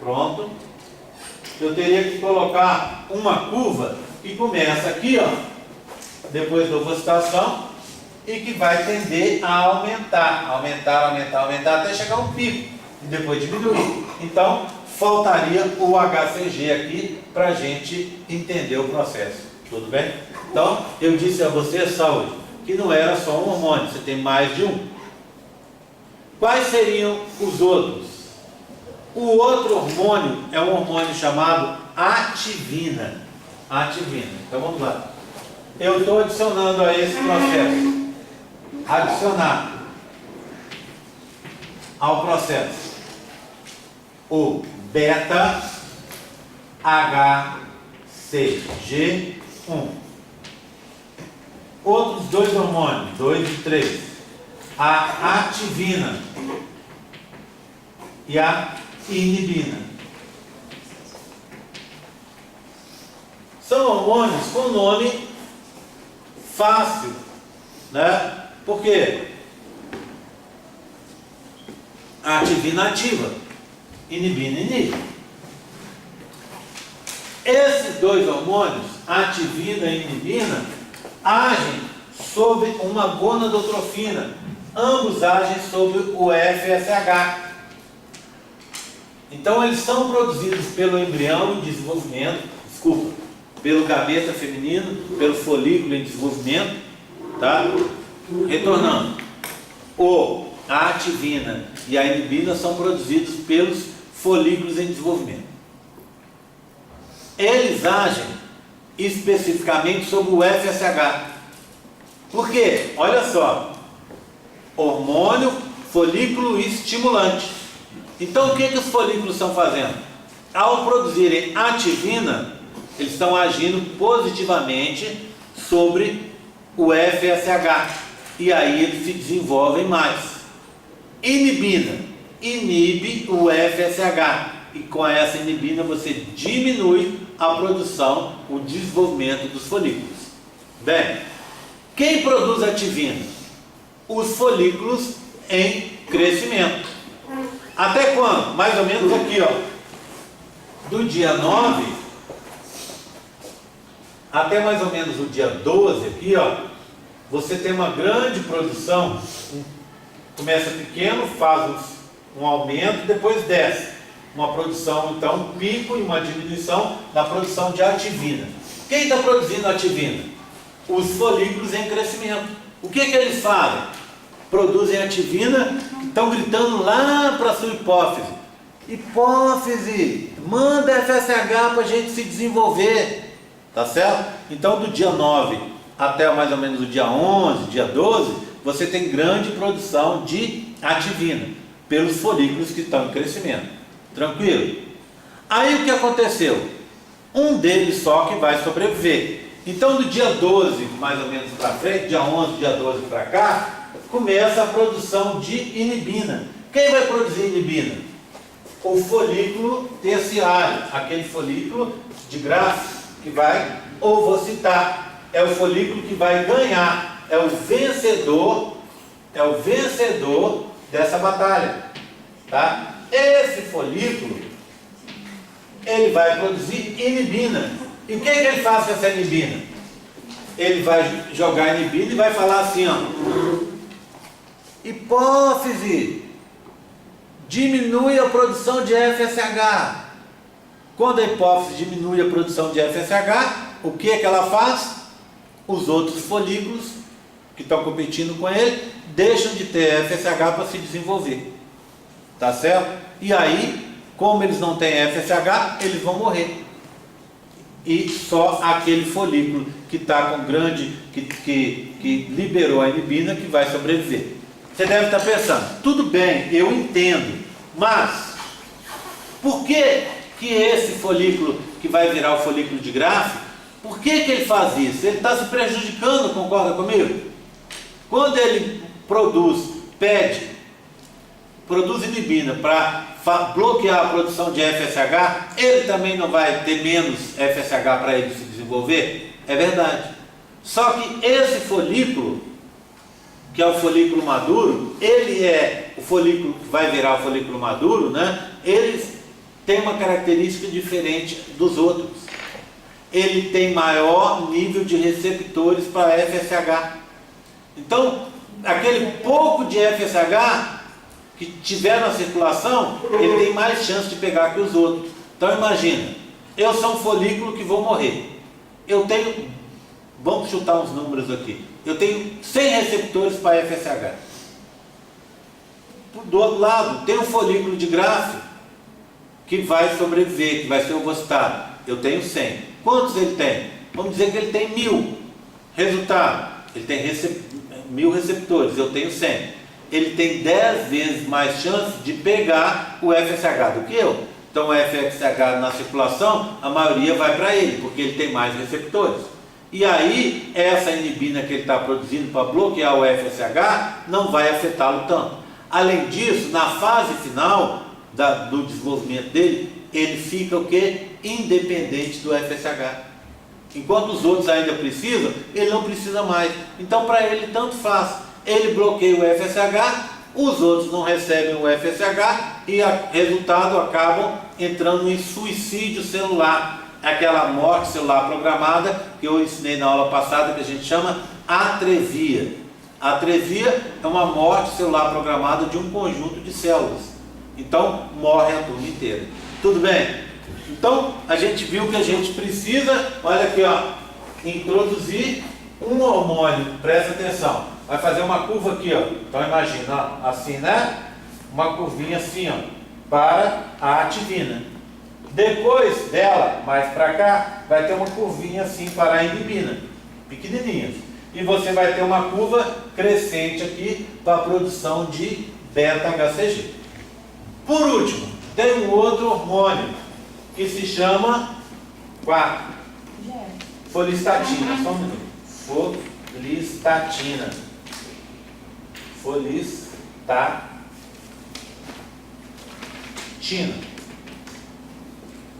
Pronto. Eu teria que colocar uma curva que começa aqui, ó, depois da ovulação, e que vai tender a aumentar, até chegar a um pico e depois diminuir. Então, faltaria o HCG aqui para a gente entender o processo. Tudo bem? Então, eu disse a você, Saúde, que não era só um hormônio, você tem mais de um. Quais seriam os outros? O outro hormônio é um hormônio chamado ativina. Ativina. Então, vamos lá. Eu estou adicionando a esse processo. Adicionar ao processo o beta-HCG1. Outros dois hormônios, 2 e 3, a ativina e a inibina. São hormônios com nome fácil, né? Por quê? A ativina ativa, inibina inibe. Esses dois hormônios, ativina e inibina, agem sobre uma gonadotrofina. Ambos agem sobre o FSH. Então eles são produzidos pelo embrião em desenvolvimento, pelo gameta feminino, pelo folículo em desenvolvimento, tá? Retornando, a ativina e a inibina são produzidos pelos folículos em desenvolvimento. Eles agem especificamente sobre o FSH. Por quê? Olha só, hormônio, folículo estimulante. Então o que os folículos estão fazendo? Ao produzirem ativina, eles estão agindo positivamente sobre o FSH. E aí eles se desenvolvem mais. Inibina inibe o FSH. E com essa inibina você diminui a produção, o desenvolvimento dos folículos. Bem, quem produz ativina? Os folículos em crescimento. Até quando? Mais ou menos aqui, ó. Do dia 9 até mais ou menos o dia 12 aqui, ó. Você tem uma grande produção, começa pequeno, faz um aumento, depois desce. Uma produção, então, um pico e uma diminuição na produção de ativina. Quem está produzindo ativina? Os folículos em crescimento. O que eles fazem? Produzem ativina, estão gritando lá para a sua hipófise. Hipófise, manda FSH para a gente se desenvolver. Tá certo? Então, do dia 9 até mais ou menos o dia 11, dia 12, você tem grande produção de ativina pelos folículos que estão em crescimento. Tranquilo? Aí o que aconteceu? Um deles só que vai sobreviver. Então do dia 12 mais ou menos para frente, dia 11, dia 12 para cá, começa a produção de inibina. Quem vai produzir inibina? O folículo terciário, aquele folículo de Graff que vai ovocitar. É o folículo que vai ganhar, é o vencedor dessa batalha, tá? Esse folículo, ele vai produzir inibina. E o que ele faz com essa inibina? Ele vai jogar inibina e vai falar assim, ó: hipófise, diminui a produção de FSH. Quando a hipófise diminui a produção de FSH, o que ela faz? Os outros folículos que estão competindo com ele deixam de ter FSH para se desenvolver. Tá certo? E aí, como eles não têm FSH, eles vão morrer. E só aquele folículo que está com grande, que liberou a inibina, que vai sobreviver. Você deve estar pensando, tudo bem, eu entendo, mas por que esse folículo que vai virar o folículo de Graff, por que ele faz isso? Ele está se prejudicando, concorda comigo? Quando ele produz inibina para bloquear a produção de FSH, ele também não vai ter menos FSH para ele se desenvolver? É verdade. Só que esse folículo, que é o folículo maduro, ele é o folículo que vai virar o folículo maduro, né? tem uma característica diferente dos outros. Ele tem maior nível de receptores para FSH. Então, aquele pouco de FSH que tiver na circulação, ele tem mais chance de pegar que os outros. Então imagina, eu sou um folículo que vou morrer. Eu tenho, vamos chutar uns números aqui, eu tenho 100 receptores para FSH. Do outro lado, tem um folículo de Graft que vai sobreviver, que vai ser ovocitado. Eu tenho 100. Quantos ele tem? Vamos dizer que ele tem 1000. Resultado, ele tem 1000 receptores, eu tenho 100. Ele tem 10 vezes mais chance de pegar o FSH do que eu. Então o FSH na circulação, a maioria vai para ele, porque ele tem mais receptores. E aí, essa inibina que ele está produzindo para bloquear o FSH não vai afetá-lo tanto. Além disso, na fase final do desenvolvimento dele, ele fica o quê? Independente do FSH. Enquanto os outros ainda precisam, ele não precisa mais. Então, para ele, tanto faz. Ele bloqueia o FSH, os outros não recebem o FSH e, resultado, acabam entrando em suicídio celular. Aquela morte celular programada que eu ensinei na aula passada, que a gente chama atresia. A atresia é uma morte celular programada de um conjunto de células. Então, morre a turma inteira. Tudo bem? Então, a gente viu que a gente precisa, olha aqui, ó, introduzir um hormônio, presta atenção. Vai fazer uma curva aqui, ó. Então imagina, ó, assim, né? Uma curvinha assim, ó, para a ativina. Depois dela, mais para cá, vai ter uma curvinha assim para a inibina, pequenininhas. E você vai ter uma curva crescente aqui para a produção de beta-HCG. Por último, tem um outro hormônio que se chama 4. Folistatina. Só um minuto. Folistatina.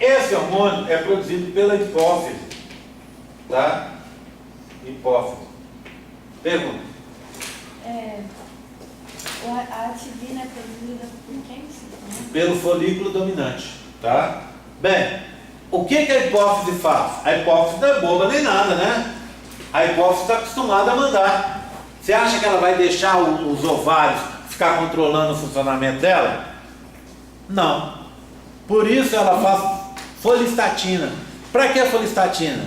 Esse hormônio é produzido pela hipófise, tá? Hipófise. Pergunta. A ativina é produzida por quem? Pelo folículo dominante, tá? Bem, o que a hipófise faz? A hipófise não é boba nem nada, né? A hipófise está acostumada a mandar. Você acha que ela vai deixar os ovários ficar controlando o funcionamento dela? Não. Por isso ela faz folistatina. Para que a folistatina?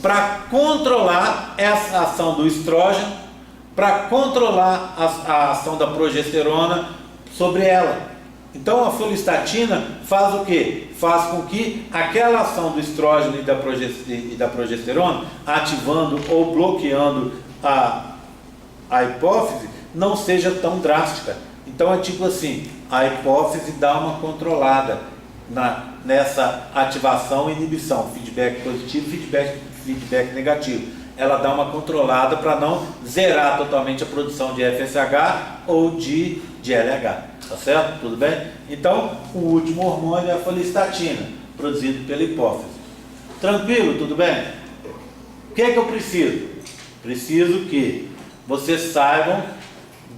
Para controlar essa ação do estrógeno, para controlar a ação da progesterona sobre ela. Então a folistatina faz o quê? Faz com que aquela ação do estrógeno e da progesterona, ativando ou bloqueando a hipófise, não seja tão drástica. Então é tipo assim, a hipófise dá uma controlada nessa ativação e inibição, feedback positivo e feedback negativo. Ela dá uma controlada para não zerar totalmente a produção de FSH ou de LH, tá certo? Tudo bem? Então, o último hormônio é a folistatina, produzido pela hipófise. Tranquilo? Tudo bem? O que é que eu preciso? Preciso que vocês saibam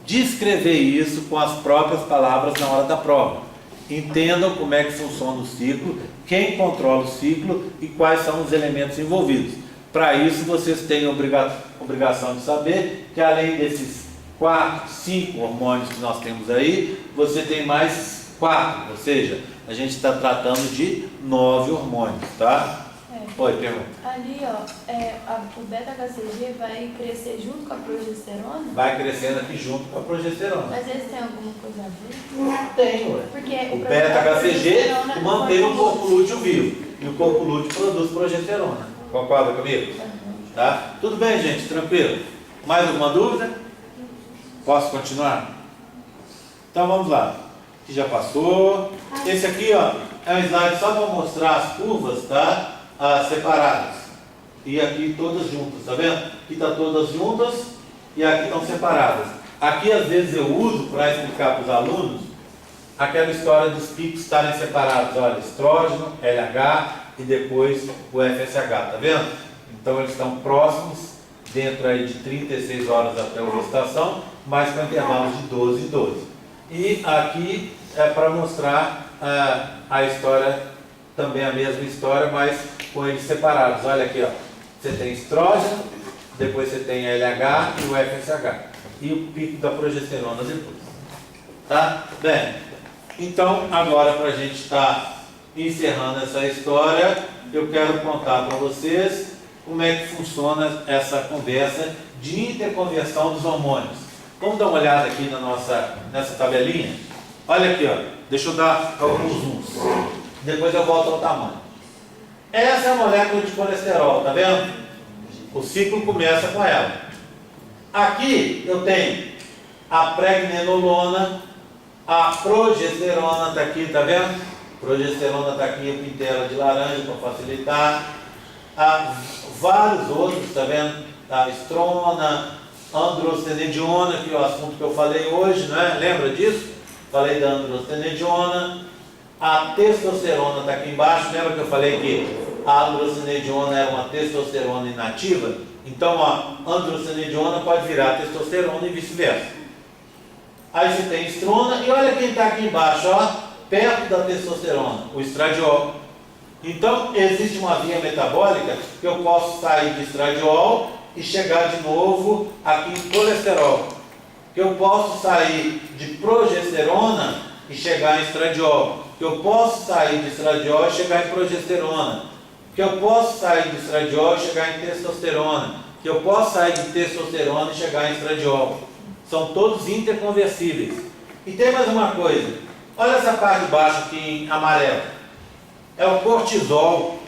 descrever isso com as próprias palavras na hora da prova. Entendam como é que funciona o ciclo, quem controla o ciclo e quais são os elementos envolvidos. Para isso, vocês têm a obrigação de saber que além desses 4, 5 hormônios que nós temos aí, você tem mais 4, ou seja, a gente está tratando de 9 hormônios, tá? Oi, pergunta. Ali, ó, o beta-HCG vai crescer junto com a progesterona? Vai crescendo aqui junto com a progesterona. Mas eles têm alguma coisa a ver? Não tem, ué. Porque O beta-HCG mantém o corpo lúteo vivo e o corpo lúteo produz progesterona. Concorda comigo? Tá? Tudo bem, gente? Tranquilo? Mais alguma dúvida? Posso continuar? Então vamos lá. Aqui já passou. Esse aqui, ó, é um slide só para mostrar as curvas, tá? Separadas. E aqui todas juntas, tá vendo? Aqui está todas juntas e aqui estão separadas. Aqui às vezes eu uso para explicar para os alunos aquela história dos picos estarem separados. Olha, estrógeno, LH e depois o FSH, tá vendo? Então eles estão próximos, dentro aí de 36 horas até a ovulação, mas com intervalos de 12 e 12. E aqui é para mostrar a história, também a mesma história, mas com eles separados. Olha aqui, ó. Você tem estrógeno, depois você tem LH e o FSH. E o pico da progesterona depois. Tá? Bem, então agora para a gente estar encerrando essa história, eu quero contar para vocês como é que funciona essa conversa de interconversão dos hormônios. Vamos dar uma olhada aqui nessa tabelinha? Olha aqui, ó. Deixa eu dar alguns zooms. Depois eu volto ao tamanho. Essa é a molécula de colesterol, tá vendo? O ciclo começa com ela. Aqui eu tenho a pregnenolona, a progesterona está aqui, tá vendo? Progesterona está aqui, eu pintei ela de laranja para facilitar. Vários outros, tá vendo? A estrona, androstenediona, que é o assunto que eu falei hoje, né? Lembra disso? Falei da androstenediona. A testosterona está aqui embaixo. Lembra que eu falei que a androstenediona era uma testosterona inativa? Então a androstenediona pode virar testosterona e vice-versa. Aí você tem estrona e olha quem está aqui embaixo, ó, perto da testosterona, o estradiol. Então existe uma via metabólica que eu posso sair de estradiol e chegar de novo aqui em colesterol. Que eu posso sair de progesterona e chegar em estradiol. Que eu posso sair de estradiol e chegar em progesterona. Que eu posso sair de estradiol e chegar em testosterona. Que eu posso sair de testosterona e chegar em estradiol. São todos interconversíveis. E tem mais uma coisa. Olha essa parte de baixo aqui em amarelo. É o cortisol,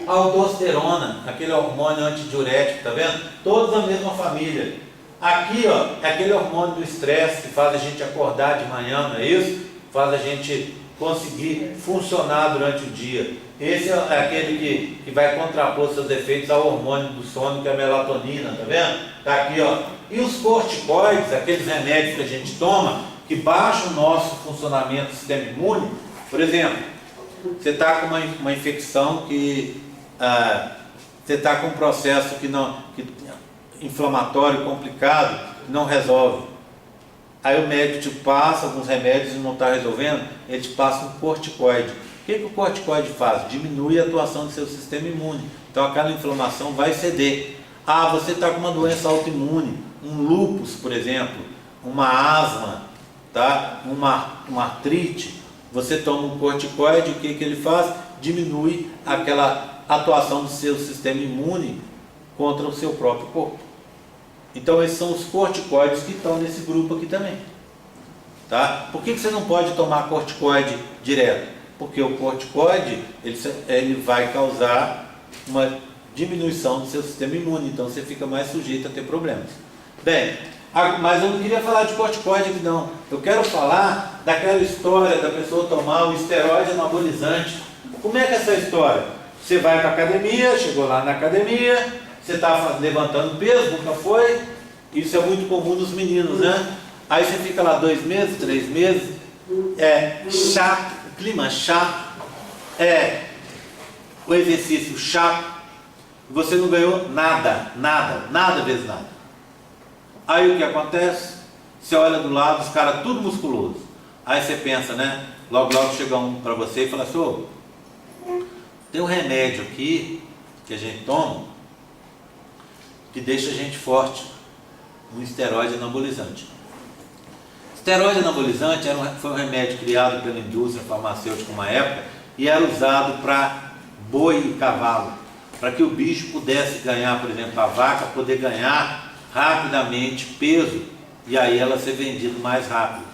a aldosterona, aquele hormônio antidiurético, tá vendo? Todos da mesma família. Aqui, ó, é aquele hormônio do estresse que faz a gente acordar de manhã, não é isso? Faz a gente conseguir funcionar durante o dia. Esse é aquele que vai contrapor seus efeitos ao hormônio do sono, que é a melatonina, tá vendo? Tá aqui, ó. E os corticoides, aqueles remédios que a gente toma, que baixam o nosso funcionamento do sistema imune. Por exemplo, você está com uma infecção que você está com um processo inflamatório complicado, que não resolve. Aí o médico te passa alguns remédios e não está resolvendo, ele te passa um corticoide. O que o corticoide faz? Diminui a atuação do seu sistema imune. Então aquela inflamação vai ceder. Você está com uma doença autoimune, um lúpus, por exemplo, uma asma, tá? uma artrite. Você toma um corticoide, o que ele faz? Diminui aquela atuação do seu sistema imune contra o seu próprio corpo. Então esses são os corticoides que estão nesse grupo aqui também. Tá? Por que você não pode tomar corticoide direto? Porque o corticoide ele vai causar uma diminuição do seu sistema imune, então você fica mais sujeito a ter problemas. Bem, mas eu não queria falar de corticoide aqui não. Eu quero falar daquela história da pessoa tomar o esteroide anabolizante. Como é que é essa história? Você vai para a academia, chegou lá na academia, você está levantando peso, nunca foi. Isso é muito comum nos meninos, né? Aí você fica lá 2 meses, 3 meses, chato, clima chato, o exercício chato, você não ganhou nada vezes nada. Aí o que acontece? Você olha do lado, os caras tudo musculoso. Aí você pensa, né? Logo chega um para você e fala assim, tem um remédio aqui que a gente toma que deixa a gente forte, um esteroide anabolizante. Esteroide anabolizante foi um remédio criado pela indústria farmacêutica uma época e era usado para boi e cavalo, para que o bicho pudesse ganhar, por exemplo, a vaca poder ganhar rapidamente peso e aí ela ser vendida mais rápido.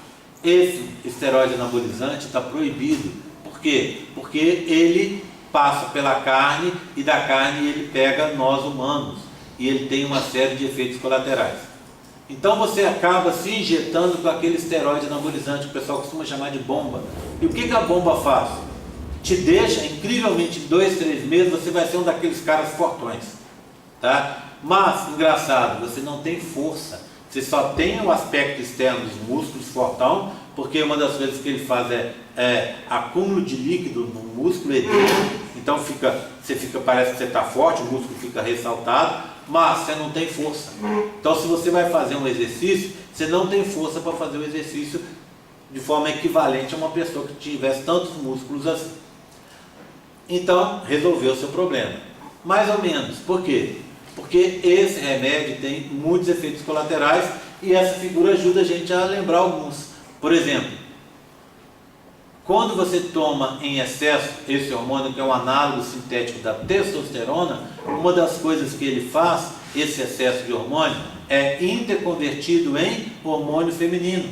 Esse esteroide anabolizante está proibido. Por quê? Porque ele passa pela carne e da carne ele pega nós humanos e ele tem uma série de efeitos colaterais. Então você acaba se injetando com aquele esteroide anabolizante que o pessoal costuma chamar de bomba. E o que a bomba faz? Te deixa, incrivelmente, em 2, 3 meses, você vai ser um daqueles caras fortões. Tá? Mas, engraçado, você não tem força. Você só tem o aspecto externo dos músculos, fortão, porque uma das coisas que ele faz é acúmulo de líquido no músculo edema. Então parece que você está forte, o músculo fica ressaltado, mas você não tem força. Então se você vai fazer um exercício, você não tem força para fazer o exercício de forma equivalente a uma pessoa que tivesse tantos músculos assim. Então, resolveu o seu problema. Mais ou menos. Por quê? Porque esse remédio tem muitos efeitos colaterais e essa figura ajuda a gente a lembrar alguns. Por exemplo, quando você toma em excesso esse hormônio, que é um análogo sintético da testosterona, uma das coisas que ele faz, esse excesso de hormônio, é interconvertido em hormônio feminino.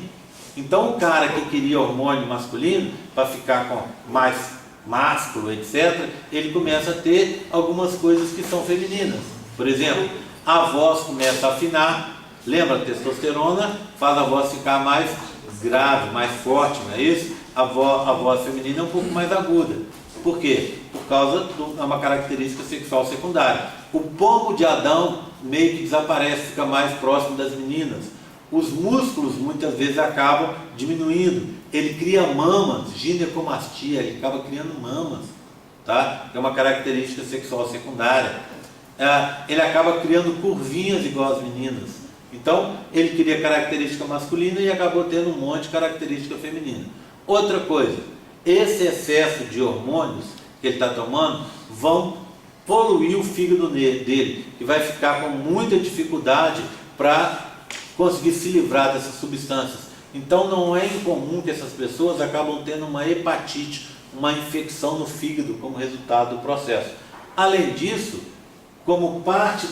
Então o cara que queria hormônio masculino, para ficar com mais másculo, etc., ele começa a ter algumas coisas que são femininas. Por exemplo, a voz começa a afinar. Lembra, a testosterona faz a voz ficar mais grave, mais forte, não é isso? A voz feminina é um pouco mais aguda. Por quê? Por causa de uma característica sexual secundária. O pomo de Adão meio que desaparece, fica mais próximo das meninas. Os músculos muitas vezes acabam diminuindo. Ele cria mamas, ginecomastia, ele acaba criando mamas, tá? É uma característica sexual secundária. Ele acaba criando curvinhas igual as meninas. Então, ele queria característica masculina e acabou tendo um monte de característica feminina. Outra coisa, esse excesso de hormônios que ele está tomando vão poluir o fígado dele, que vai ficar com muita dificuldade para conseguir se livrar dessas substâncias. Então não é incomum que essas pessoas acabam tendo uma hepatite, uma infecção no fígado como resultado do processo. Além disso, como parte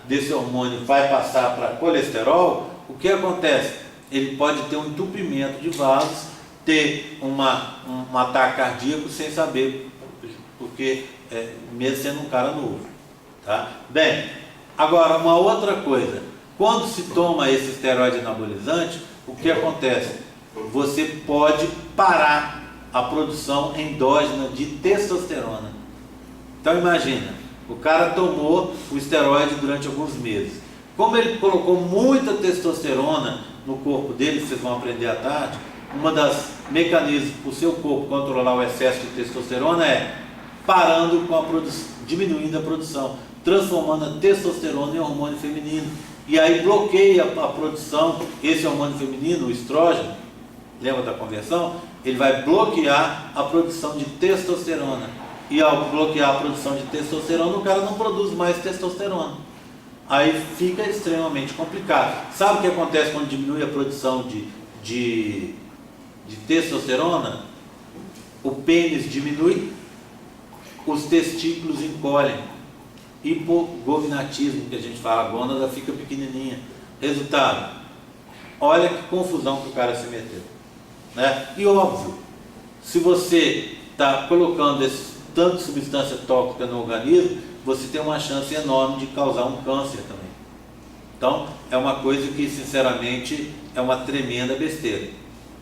desse hormônio vai passar para colesterol, o que acontece? Ele pode ter um entupimento de vasos, ter um ataque cardíaco sem saber, porque mesmo sendo um cara novo. Tá? Bem, agora uma outra coisa, quando se toma esse esteroide anabolizante, o que acontece? Você pode parar a produção endógena de testosterona. Então imagina, o cara tomou o esteroide durante alguns meses. Como ele colocou muita testosterona no corpo dele, vocês vão aprender à tarde, uma das mecanismos para o seu corpo controlar o excesso de testosterona é parando com a produção, diminuindo a produção, transformando a testosterona em hormônio feminino. E aí bloqueia a produção, esse hormônio feminino, o estrógeno, lembra da conversão? Ele vai bloquear a produção de testosterona. E ao bloquear a produção de testosterona, o cara não produz mais testosterona. Aí fica extremamente complicado. Sabe o que acontece quando diminui a produção de testosterona? O pênis diminui, os testículos encolhem. Hipogonatismo, que a gente fala, a gônada fica pequenininha. Resultado, olha que confusão que o cara se meteu, né? E óbvio, se você está colocando tanto substância tóxica no organismo, você tem uma chance enorme de causar um câncer também. Então, é uma coisa que, sinceramente, é uma tremenda besteira,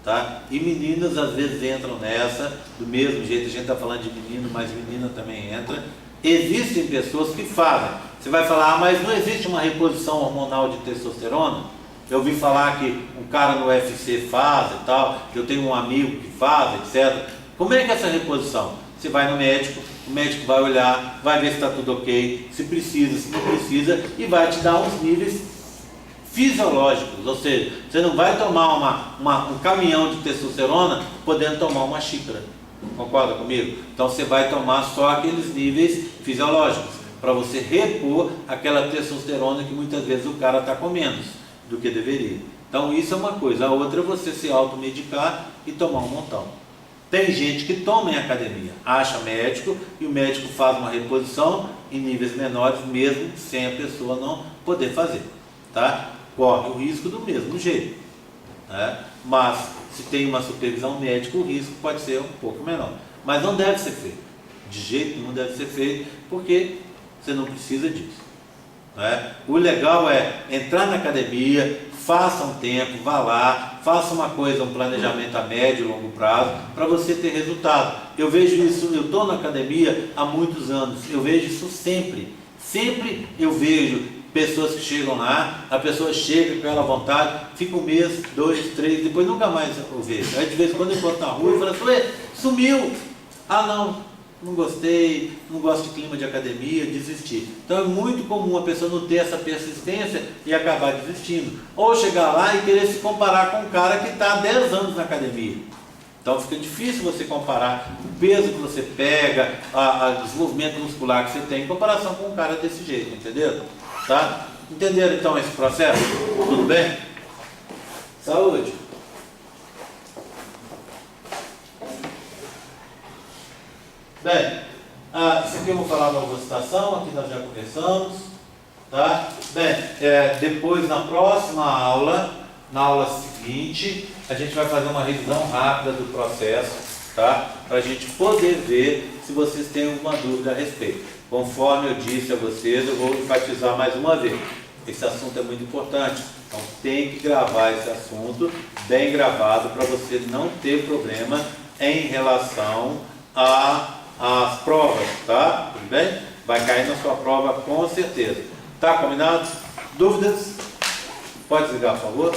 tá? E meninas às vezes entram nessa, do mesmo jeito, a gente está falando de menino, mas menina também entra. Existem pessoas que fazem. Você vai falar, mas não existe uma reposição hormonal de testosterona? Eu ouvi falar que um cara no UFC faz e tal, eu tenho um amigo que faz, etc. Como é que é essa reposição? Você vai no médico, o médico vai olhar, vai ver se está tudo ok, se precisa, se não precisa, e vai te dar uns níveis fisiológicos. Ou seja, você não vai tomar um caminhão de testosterona podendo tomar uma xícara. Concorda comigo? Então você vai tomar só aqueles níveis fisiológicos, para você repor aquela testosterona que muitas vezes o cara está com menos do que deveria. Então isso é uma coisa. A outra é você se automedicar e tomar um montão. Tem gente que toma em academia, acha médico e o médico faz uma reposição em níveis menores, mesmo sem a pessoa não poder fazer. Tá? Corre o risco do mesmo jeito, né? Mas se tem uma supervisão médica, o risco pode ser um pouco menor. Mas não deve ser feito. De jeito nenhum deve ser feito, porque você não precisa disso, né? O legal é entrar na academia, faça um tempo, vá lá, faça uma coisa, um planejamento a médio e longo prazo, para você ter resultado. Eu vejo isso, eu estou na academia há muitos anos, eu vejo isso sempre. Sempre eu vejo pessoas que chegam lá, a pessoa chega com aquela vontade, fica um mês, 2, 3, depois nunca mais eu vejo. Aí de vez em quando eu encontro na rua e falo assim, ué, sumiu! Ah não, não gostei, não gosto de clima de academia, desisti. Então é muito comum a pessoa não ter essa persistência e acabar desistindo. Ou chegar lá e querer se comparar com um cara que está há 10 anos na academia. Então fica difícil você comparar o peso que você pega, o desenvolvimento muscular que você tem em comparação com um cara desse jeito, entendeu? Tá? Entenderam então esse processo? Tudo bem? Saúde! Bem, isso aqui eu vou falar da ovocitação, aqui nós já conversamos, tá? Bem, depois na próxima aula, na aula seguinte, a gente vai fazer uma revisão rápida do processo, tá? Para a gente poder ver se vocês têm alguma dúvida a respeito. Conforme eu disse a vocês, eu vou enfatizar mais uma vez. Esse assunto é muito importante, então tem que gravar esse assunto bem gravado para você não ter problema em relação às provas, tá? Tudo bem? Vai cair na sua prova com certeza. Tá combinado? Dúvidas? Pode desligar, por favor.